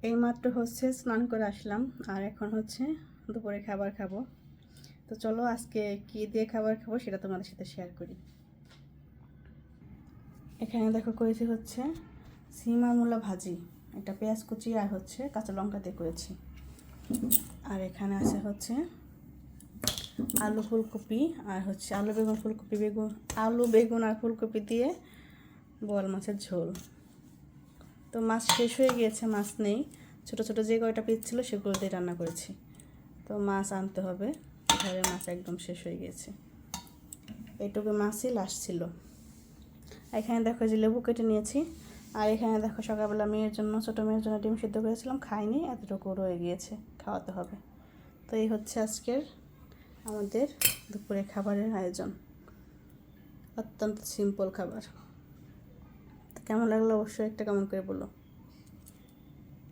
এইমাত্র হচ্ছে স্নান করে আসলাম, আর এখন হচ্ছে দুপুরে খাবার খাবো। তো চলো আজকে কি দিয়ে খাবার খাবো সেটা তোমাদের সাথে শেয়ার করি। এখানে দেখো করেছি হচ্ছে সিম আর মূলা ভাজি, এটা পেঁয়াজ কুচি আর হচ্ছে কাঁচা লঙ্কা দিয়ে করেছি। আর এখানে আছে হচ্ছে আলু ফুলকপি আর হচ্ছে আলু বেগুন আর ফুলকপি দিয়ে বোয়াল মাছের ঝোল। তো মাছ শেষ হয়ে গিয়েছে, মাছ নেই, ছোট ছোট যে কয়টা পিস ছিল সেগুলো দিয়ে রান্না করেছি। তো মাছ আনতে হবে, ঘরে মাছ একদম শেষ হয়ে গিয়েছে, এইটুকু মাছই লাস্ট ছিল। এখানে দেখো যে লেবু কেটে নিয়েছি। আর এখানে দেখো সকালবেলা ছোটো মেয়ের জন্য ডিম সিদ্ধ করেছিলাম, খাইনি, এতটুকু রয়ে গিয়েছে, খাওয়াতে হবে। তো এই হচ্ছে আজকের আমাদের দুপুরে খাবারের আয়োজন, অত্যন্ত সিম্পল খাবার। তো কেমন লাগলো অবশ্যই একটা কমেন্ট করে বলো।